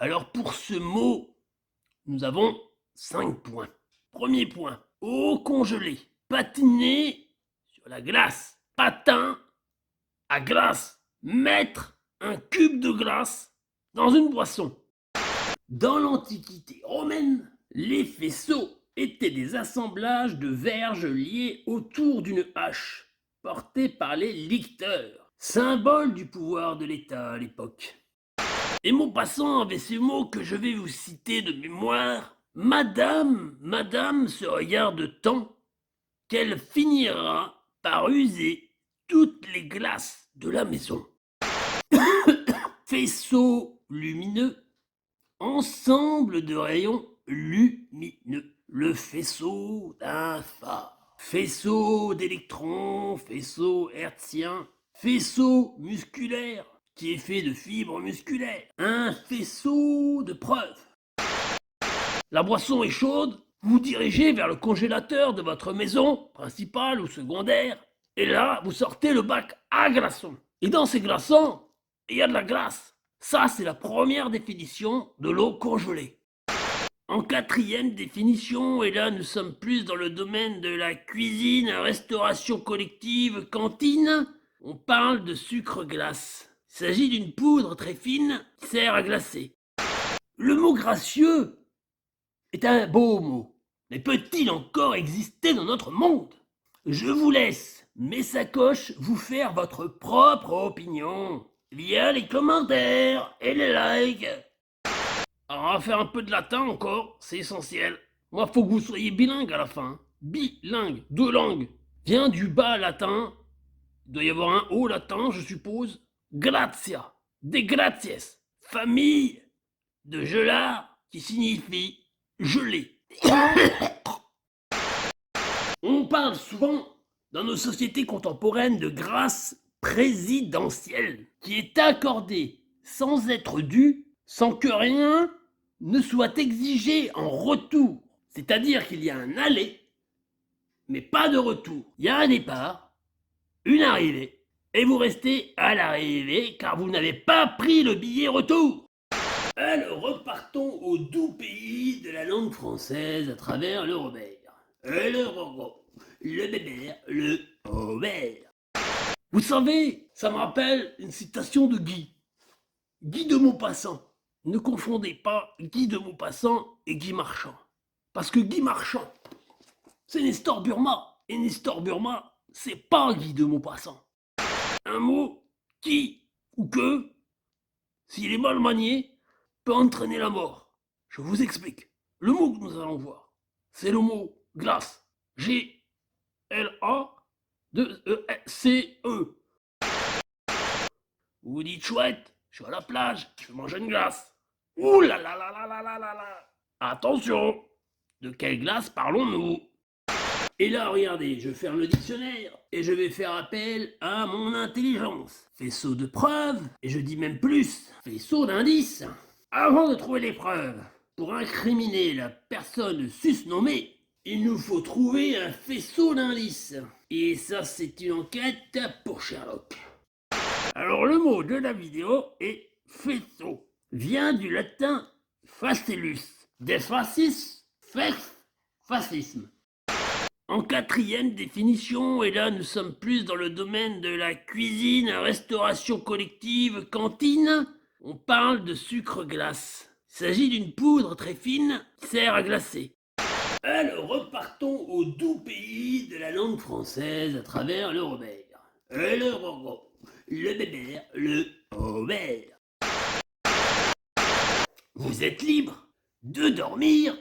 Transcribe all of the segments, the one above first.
Alors pour ce mot, nous avons 5 points. Premier point, eau congelée, patiner sur la glace, patin à glace, mettre un cube de glace dans une boisson. Dans l'Antiquité romaine, les faisceaux étaient des assemblages de verges liés autour d'une hache, portée par les licteurs, symbole du pouvoir de l'État à l'époque. Et Maupassant avait ces mots que je vais vous citer de mémoire. Madame se regarde tant qu'elle finira par user toutes les glaces de la maison. Faisceau lumineux, ensemble de rayons lumineux. Le faisceau d'un phare. Faisceau d'électrons, faisceau hertzien, faisceau musculaire qui est fait de fibres musculaires. Un faisceau de preuves. La boisson est chaude, vous dirigez vers le congélateur de votre maison, principale ou secondaire, et là, vous sortez le bac à glaçons. Et dans ces glaçons, il y a de la glace. Ça, c'est la première définition de l'eau congelée. En quatrième définition, et là nous sommes plus dans le domaine de la cuisine, restauration collective, cantine, on parle de sucre-glace. Il s'agit d'une poudre très fine qui sert à glacer. Le mot gracieux est un beau mot, mais peut-il encore exister dans notre monde? Je vous laisse, mes sacoches, vous faire votre propre opinion via les commentaires et les likes. Alors on va faire un peu de latin encore, c'est essentiel. Moi, faut que vous soyez bilingue à la fin. Bilingue, 2 langues. Vient du bas latin, il doit y avoir un haut latin, je suppose. Grazia, des graties, famille de gelard qui signifie gelé. On parle souvent dans nos sociétés contemporaines de grâce présidentielle qui est accordée sans être due, sans que rien ne soit exigé en retour. C'est-à-dire qu'il y a un aller, mais pas de retour. Il y a un départ, une arrivée, et vous restez à l'arrivée car vous n'avez pas pris le billet retour. Alors repartons au doux pays de la langue française à travers le Robert. Le Roro, le Bébert, le Robert. Vous savez, ça me rappelle une citation de Guy. Guy de Maupassant. Ne confondez pas Guy de Maupassant et Guy Marchand. Parce que Guy Marchand, c'est Nestor Burma. Et Nestor Burma, c'est pas Guy de Maupassant. Un mot qui ou que, s'il est mal manié, peut entraîner la mort. Je vous explique. Le mot que nous allons voir, c'est le mot glace. G-L-A-2-E-C-E. Vous vous dites chouette, je suis à la plage, je vais manger une glace. Ouh là là là là là là là là. Attention, de quelle glace parlons-nous? Et là, regardez, je ferme le dictionnaire et je vais faire appel à mon intelligence. Faisceau de preuves, et je dis même plus, faisceau d'indices. Avant de trouver les preuves, pour incriminer la personne susnommée, il nous faut trouver un faisceau d'indices. Et ça, c'est une enquête pour Sherlock. Alors, le mot de la vidéo est faisceau. Vient du latin facellus. Des facis, fascisme. En quatrième définition, et là nous sommes plus dans le domaine de la cuisine, restauration collective, cantine, on parle de sucre-glace. Il s'agit d'une poudre très fine qui sert à glacer. Alors repartons au doux pays de la langue française à travers le Robert. Le Roro, le Bébert, le Robert. Vous êtes libre de dormir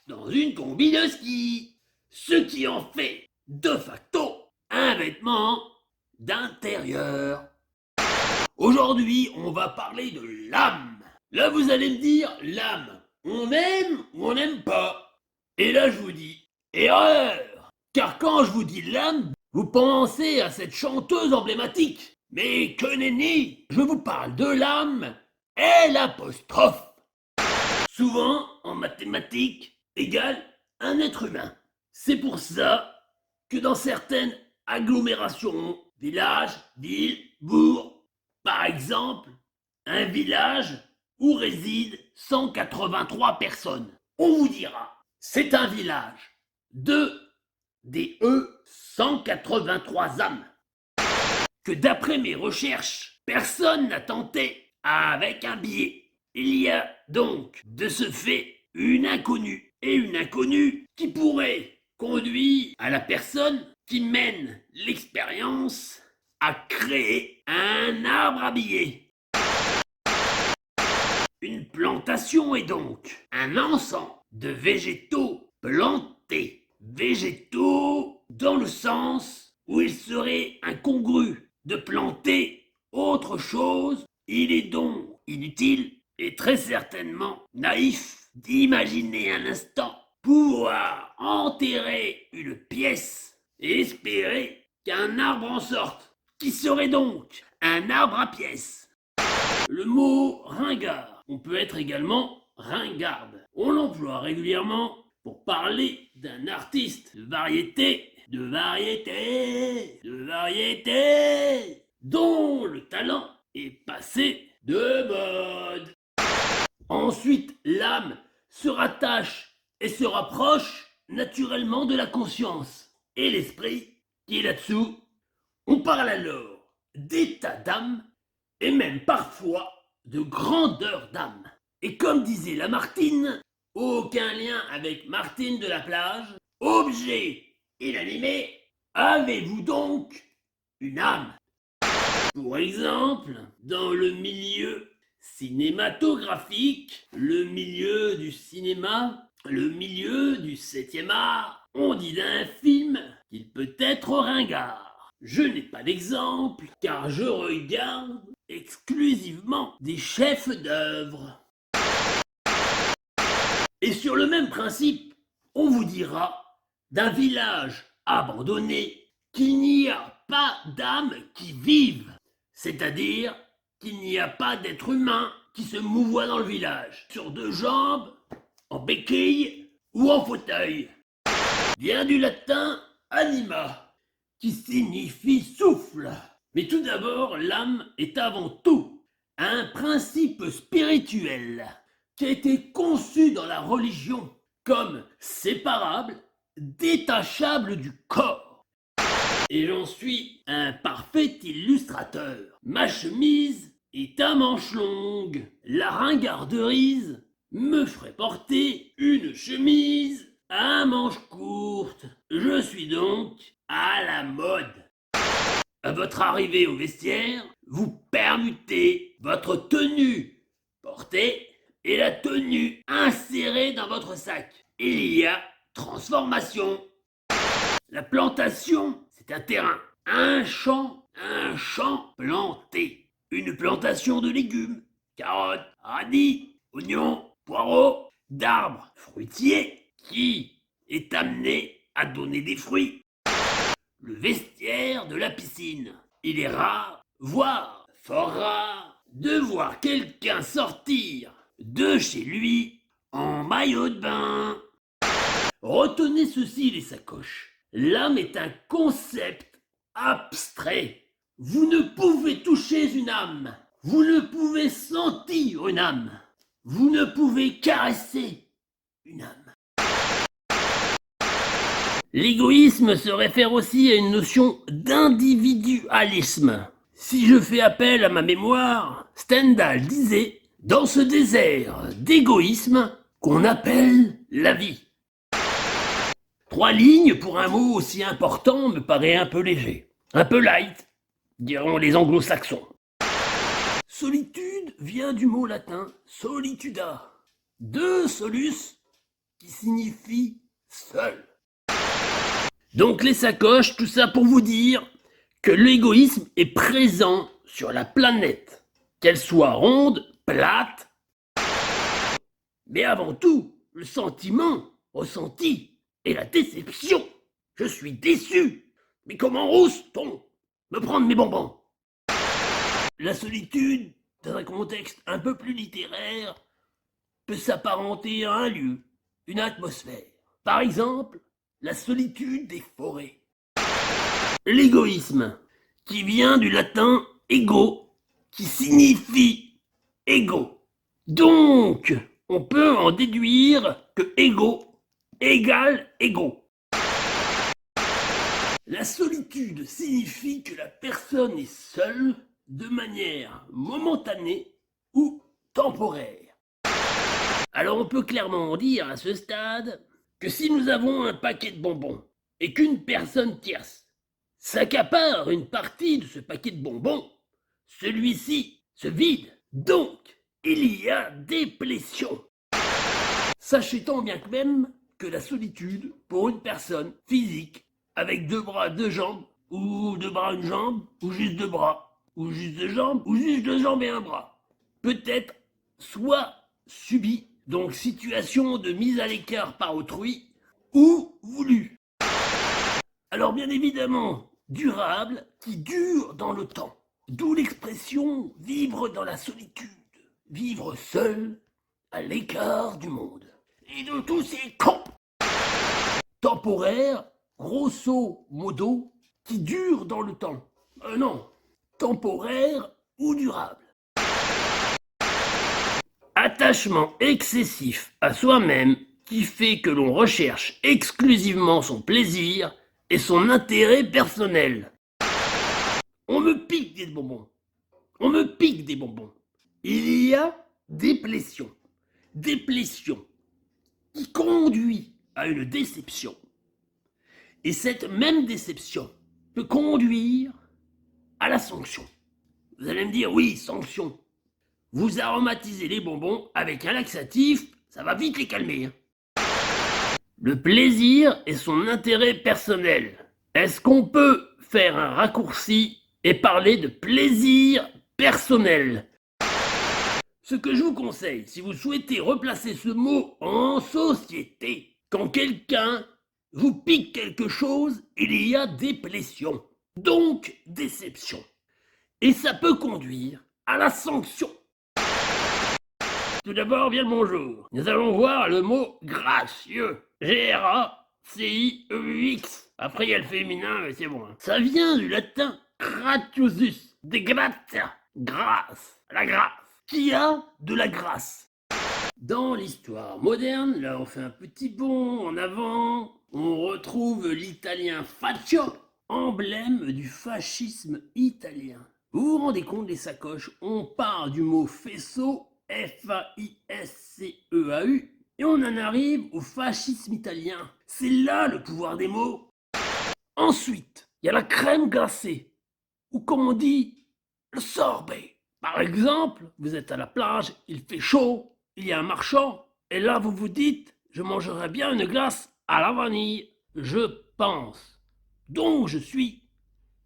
dans une combi de ski, ce qui en fait de facto un vêtement d'intérieur. Aujourd'hui, on va parler de l'âme. Là, vous allez me dire, l'âme, on aime ou on n'aime pas? Et là, je vous dis, erreur! Car quand je vous dis l'âme, vous pensez à cette chanteuse emblématique. Mais que nenni, je vous parle de l'âme, L'. Souvent, en mathématiques, égale un être humain. C'est pour ça que dans certaines agglomérations, villages, villes, bourgs, par exemple, un village où résident 183 personnes. On vous dira, c'est un village de DE 183 âmes. Que d'après mes recherches, personne n'a tenté avec un billet. Il y a donc, de ce fait, une inconnue. Et une inconnue qui pourrait conduire à la personne qui mène l'expérience à créer un arbre à billets. Une plantation est donc un ensemble de végétaux plantés. Végétaux dans le sens où il serait incongru de planter autre chose. Il est donc inutile et très certainement naïf d'imaginer un instant pouvoir enterrer une pièce et espérer qu'un arbre en sorte, qui serait donc un arbre à pièces. Le mot ringard, on peut être également ringarde. On l'emploie régulièrement pour parler d'un artiste de variété, dont le talent est passé de mode. Ensuite, l'âme se rattache et se rapproche naturellement de la conscience. Et l'esprit, qui est là-dessous, on parle alors d'état d'âme et même parfois de grandeur d'âme. Et comme disait Lamartine, aucun lien avec Martine de la plage, objet inanimé, avez-vous donc une âme? Pour exemple, dans le milieu cinématographique, le milieu du cinéma, le milieu du 7e art, on dit d'un film qu'il peut être ringard. Je n'ai pas d'exemple, car je regarde exclusivement des chefs d'œuvre. Et sur le même principe, on vous dira d'un village abandonné qu'il n'y a pas d'âme qui vive, c'est-à-dire qu'il n'y a pas d'être humain qui se mouvoie dans le village, sur deux jambes, en béquille ou en fauteuil. Vient du latin anima, qui signifie souffle. Mais tout d'abord, l'âme est avant tout un principe spirituel qui a été conçu dans la religion comme séparable, détachable du corps. Et j'en suis un parfait illustrateur. Ma chemise est à manches longues. La ringarderise me ferait porter une chemise à manches courtes. Je suis donc à la mode. À votre arrivée au vestiaire, vous permutez votre tenue portée et la tenue insérée dans votre sac. Il y a transformation. La plantation, c'est un terrain, un champ planté. Une plantation de légumes, carottes, radis, oignons, poireaux, d'arbres fruitiers qui est amené à donner des fruits. Le vestiaire de la piscine. Il est rare, voire fort rare, de voir quelqu'un sortir de chez lui en maillot de bain. Retenez ceci, les sacoches. L'âme est un concept abstrait. Vous ne pouvez toucher une âme. Vous ne pouvez sentir une âme. Vous ne pouvez caresser une âme. L'égoïsme se réfère aussi à une notion d'individualisme. Si je fais appel à ma mémoire, Stendhal disait « Dans ce désert d'égoïsme qu'on appelle la vie ». 3 lignes pour un mot aussi important me paraît un peu léger. Un peu light, diront les anglo-saxons. Solitude vient du mot latin solituda, de solus, qui signifie seul. Donc les sacoches, tout ça pour vous dire que l'égoïsme est présent sur la planète, qu'elle soit ronde, plate, mais avant tout, le sentiment ressenti et la déception. Je suis déçu, mais comment ose-t-on me prendre mes bonbons? La solitude, dans un contexte un peu plus littéraire, peut s'apparenter à un lieu, une atmosphère. Par exemple, la solitude des forêts. L'égoïsme, qui vient du latin ego, qui signifie ego, Donc, on peut en déduire que égaux égale égaux. La solitude signifie que la personne est seule de manière momentanée ou temporaire. Alors on peut clairement dire à ce stade que si nous avons un paquet de bonbons et qu'une personne tierce s'accapare une partie de ce paquet de bonbons, celui-ci se vide. Donc, il y a déplétion. Sachez-on bien que même que la solitude, pour une personne physique, avec 2 bras, 2 jambes, ou 2 bras, une jambe, ou juste 2 bras, ou juste 2 jambes, ou juste 2 jambes et un bras, peut être soit subie, donc situation de mise à l'écart par autrui, ou voulue. Alors bien évidemment, durable, qui dure dans le temps. D'où l'expression vivre dans la solitude, vivre seul, à l'écart du monde. Et de tous ces cons. Temporaire, grosso modo, qui dure dans le temps. Non, temporaire ou durable. Attachement excessif à soi-même qui fait que l'on recherche exclusivement son plaisir et son intérêt personnel. On me pique des bonbons. On me pique des bonbons. Il y a déplétion. Déplétion qui conduit à une déception. Et cette même déception peut conduire à la sanction. Vous allez me dire, oui, sanction. Vous aromatisez les bonbons avec un laxatif, ça va vite les calmer. Le plaisir et son intérêt personnel. Est-ce qu'on peut faire un raccourci et parler de plaisir personnel? Ce que je vous conseille, si vous souhaitez replacer ce mot en société, quand quelqu'un vous pique quelque chose, il y a déplétion, donc déception. Et ça peut conduire à la sanction. Tout d'abord, bien le bonjour. Nous allons voir le mot gracieux. G-R-A-C-I-E-U-X. Après, il y a le féminin, mais c'est bon. Ça vient du latin graciosus, de gratia, grâce, la grâce. Qui a de la grâce. Dans l'histoire moderne, là on fait un petit bond en avant, on retrouve l'italien faccio, emblème du fascisme italien. Vous vous rendez compte des sacoches? On part du mot faisceau, F-A-I-S-C-E-A-U, et on en arrive au fascisme italien. C'est là le pouvoir des mots. Ensuite, il y a la crème glacée, ou comme on dit, le sorbet. Par exemple, vous êtes à la plage, il fait chaud, il y a un marchand, et là vous vous dites, je mangerais bien une glace à la vanille. Je pense. Donc je suis.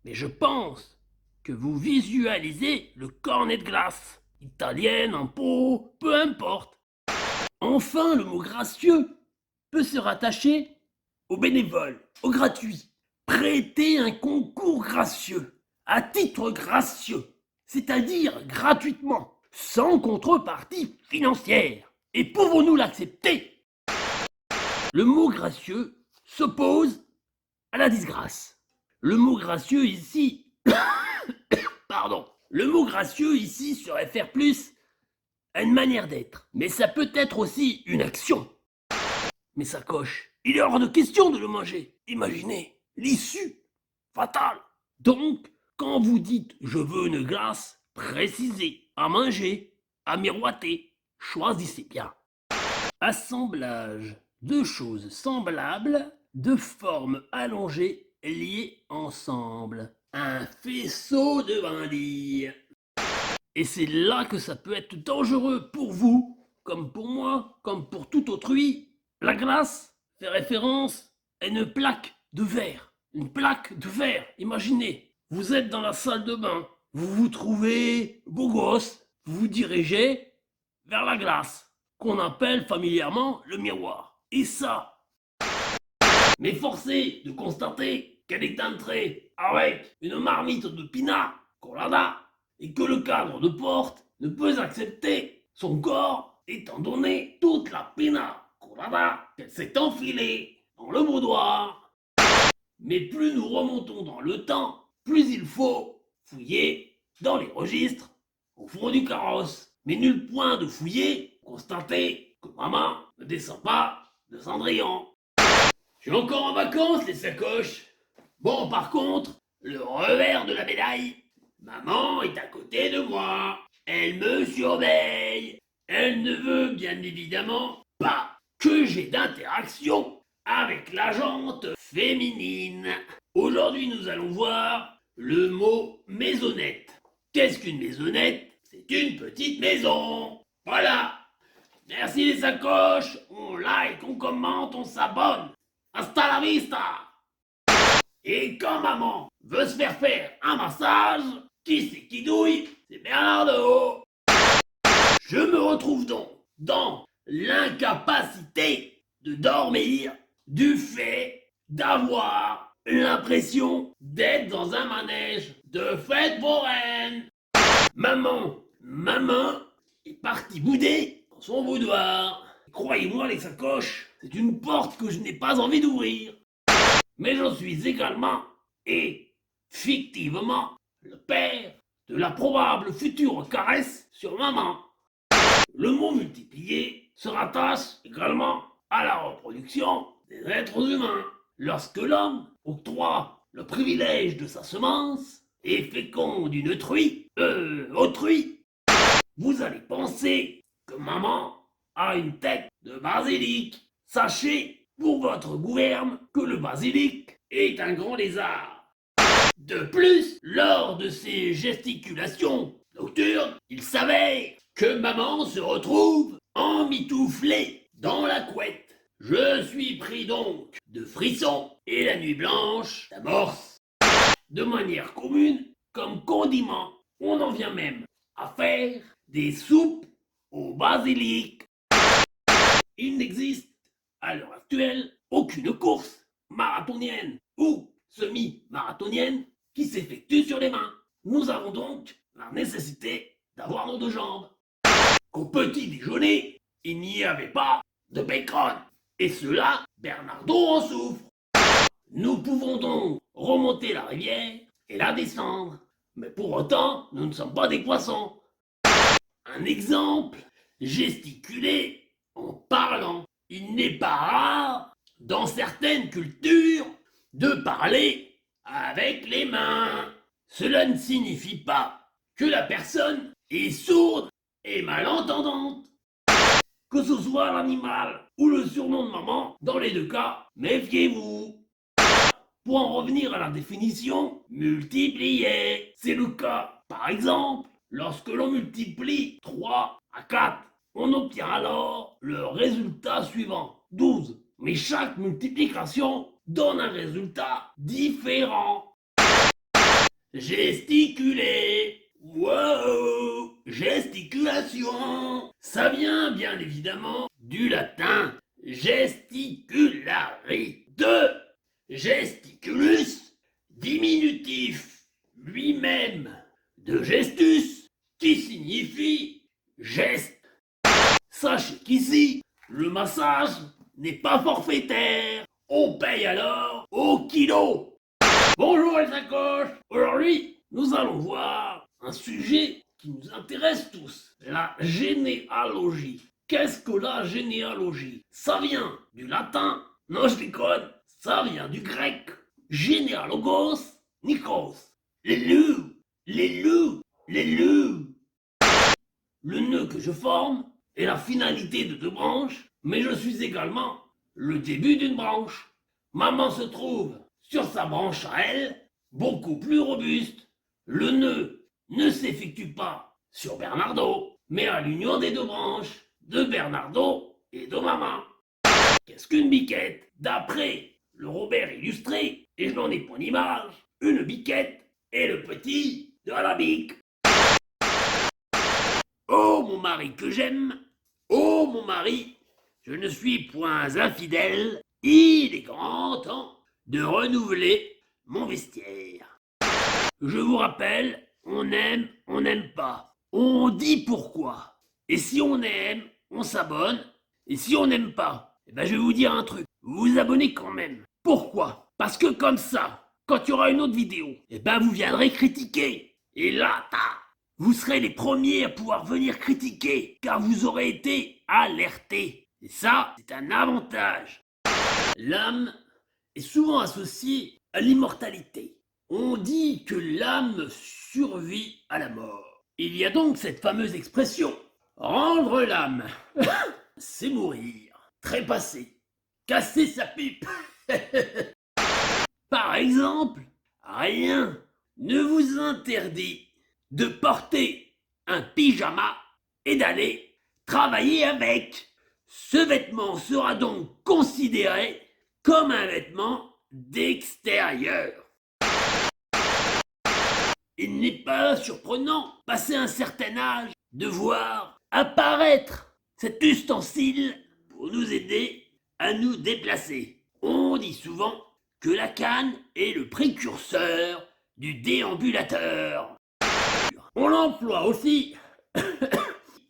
Mais je pense que vous visualisez le cornet de glace, italienne, en pot, peu importe. Enfin, le mot gracieux peut se rattacher au bénévole, au gratuit. Prêter un concours gracieux, à titre gracieux, c'est-à-dire gratuitement, sans contrepartie financière. Et pouvons-nous l'accepter? Le mot gracieux s'oppose à la disgrâce. Le mot gracieux ici, pardon, le mot gracieux ici se réfère plus à une manière d'être, mais ça peut être aussi une action. Mais ça coche, il est hors de question de le manger. Imaginez l'issue fatale. Donc, quand vous dites je veux une glace, précisez à manger, à miroiter, choisissez bien. Assemblage. Deux choses semblables, de forme allongée, liées ensemble. Un faisceau de brindilles. Et c'est là que ça peut être dangereux pour vous, comme pour moi, comme pour tout autrui. La glace fait référence à une plaque de verre. Une plaque de verre. Imaginez, vous êtes dans la salle de bain, vous vous trouvez beau gosse, vous vous dirigez vers la glace, qu'on appelle familièrement le miroir. Et ça, mais forcé de constater qu'elle est entrée avec une marmite de pina colada et que le cadre de porte ne peut accepter son corps étant donné toute la pina colada qu'elle s'est enfilée dans le boudoir. Mais plus nous remontons dans le temps, plus il faut fouiller dans les registres au fond du carrosse. Mais nul point de fouiller, constater que maman ne descend pas de Cendrillon. Je suis encore en vacances, les sacoches. Bon, par contre, le revers de la médaille, maman est à côté de moi. Elle me surveille. Elle ne veut bien évidemment pas que j'ai d'interaction avec la jante féminine. Aujourd'hui, nous allons voir le mot maisonnette. Qu'est-ce qu'une maisonnette? C'est une petite maison. Voilà. Merci les sacoches. On like, on commente, on s'abonne. Hasta la vista. Et quand maman veut se faire un massage, qui c'est qui douille? C'est Bernardo. Je me retrouve donc dans l'incapacité de dormir du fait d'avoir l'impression d'être dans un manège de fête foraine. Maman est partie bouder dans son boudoir. Croyez-moi les sacoches, c'est une porte que je n'ai pas envie d'ouvrir. Mais je suis également et fictivement le père de la probable future caresse sur maman. Le mot multiplié se rattache également à la reproduction des êtres humains. Lorsque l'homme octroie le privilège de sa semence et féconde une autrui, vous allez penser que maman a une tête de basilic. Sachez pour votre gouverne que le basilic est un grand lézard. De plus, lors de ses gesticulations nocturnes, il s'avère que maman se retrouve emmitouflée dans la couette. Je suis pris donc de frissons et la nuit blanche s'amorce. De manière commune, comme condiment, on en vient même à faire des soupes au basilic. Il n'existe à l'heure actuelle aucune course marathonienne ou semi-marathonienne qui s'effectue sur les mains. Nous avons donc la nécessité d'avoir nos deux jambes. Qu'au petit déjeuner, il n'y avait pas de bacon. Et cela, Bernardo en souffre. Nous pouvons donc remonter la rivière et la descendre. Mais pour autant, nous ne sommes pas des poissons. Un exemple, gesticuler en parlant. Il n'est pas rare, dans certaines cultures, de parler avec les mains. Cela ne signifie pas que la personne est sourde et malentendante. Que ce soit l'animal ou le surnom de maman, dans les deux cas, méfiez-vous. Pour en revenir à la définition, multiplier, c'est le cas. Par exemple, lorsque l'on multiplie 3 à 4, on obtient alors le résultat suivant, 12. Mais chaque multiplication donne un résultat différent. Gesticuler. Wow! Gesticulation. Ça vient bien évidemment du latin gesticulare, de gesticulus, diminutif lui-même de gestus, qui signifie geste. Sachez qu'ici, le massage n'est pas forfaitaire. On paye alors au kilo. Bonjour les sacoches. Aujourd'hui, nous allons voir un sujet qui nous intéresse tous. La généalogie. Qu'est-ce que la généalogie? Ça vient du latin. Non, je déconne. Ça vient du grec. Généalogos, nikos. Les loups. Le nœud que je forme est la finalité de deux branches, mais je suis également le début d'une branche. Maman se trouve sur sa branche à elle, beaucoup plus robuste. Le nœud ne s'effectue pas sur Bernardo, mais à l'union des deux branches, de Bernardo et de maman. Qu'est-ce qu'une biquette? D'après le Robert illustré, et je n'en ai point d'image, une biquette est le petit de la bique. Oh mon mari que j'aime, oh mon mari, je ne suis point infidèle, il est grand temps de renouveler mon vestiaire. Je vous rappelle, on aime, on n'aime pas. On dit pourquoi. Et si on aime, on s'abonne. Et si on n'aime pas, je vais vous dire un truc. Vous vous abonnez quand même. Pourquoi? Parce que comme ça, quand il y aura une autre vidéo, vous viendrez critiquer. Et là, vous serez les premiers à pouvoir venir critiquer, car vous aurez été alertés. Et ça, c'est un avantage. L'âme est souvent associée à l'immortalité. On dit que l'âme survit à la mort. Il y a donc cette fameuse expression « rendre l'âme », c'est mourir, trépasser, casser sa pipe. Par exemple, rien ne vous interdit de porter un pyjama et d'aller travailler avec. Ce vêtement sera donc considéré comme un vêtement d'extérieur. Il n'est pas surprenant, passé un certain âge, de voir apparaître cet ustensile pour nous aider à nous déplacer. On dit souvent que la canne est le précurseur du déambulateur. On emploie aussi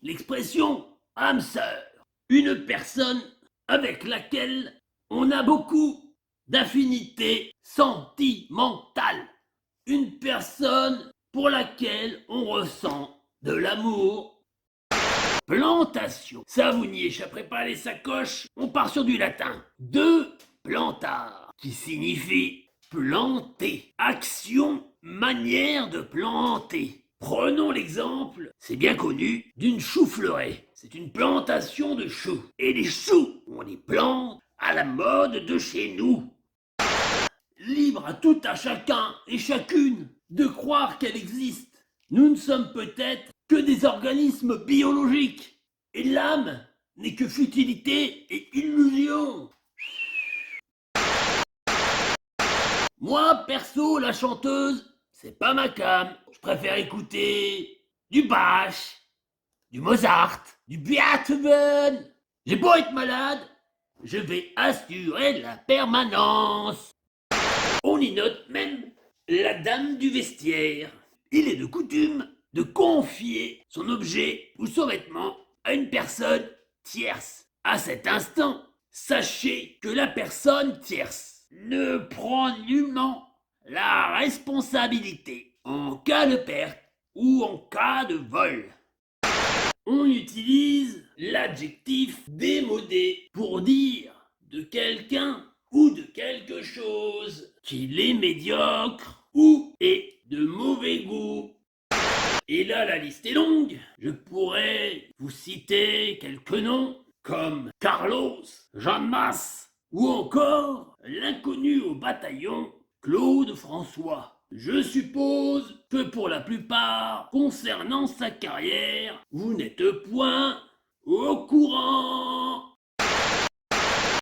l'expression âme sœur, une personne avec laquelle on a beaucoup d'affinités sentimentales, une personne pour laquelle on ressent de l'amour. Plantation, ça vous n'y échapperez pas les sacoches, on part sur du latin. De plantare, qui signifie planter, action, manière de planter. Prenons l'exemple, c'est bien connu, d'une chou-fleuret. C'est une plantation de choux. Et les choux, on les plante à la mode de chez nous. Libre à tout à chacun et chacune de croire qu'elle existe. Nous ne sommes peut-être que des organismes biologiques. Et l'âme n'est que futilité et illusion. Moi, perso, la chanteuse, c'est pas ma came. Je préfère écouter du Bach, du Mozart, du Beethoven. J'ai beau être malade, je vais assurer la permanence. On y note même la dame du vestiaire. Il est de coutume de confier son objet ou son vêtement à une personne tierce. À cet instant, sachez que la personne tierce ne prend nullement la responsabilité en cas de perte ou en cas de vol. On utilise l'adjectif démodé pour dire de quelqu'un ou de quelque chose qu'il est médiocre ou est de mauvais goût. Et là, la liste est longue. Je pourrais vous citer quelques noms comme Carlos, Jean Masse ou encore l'inconnu au bataillon, Claude François. Je suppose que pour la plupart, concernant sa carrière, vous n'êtes point au courant.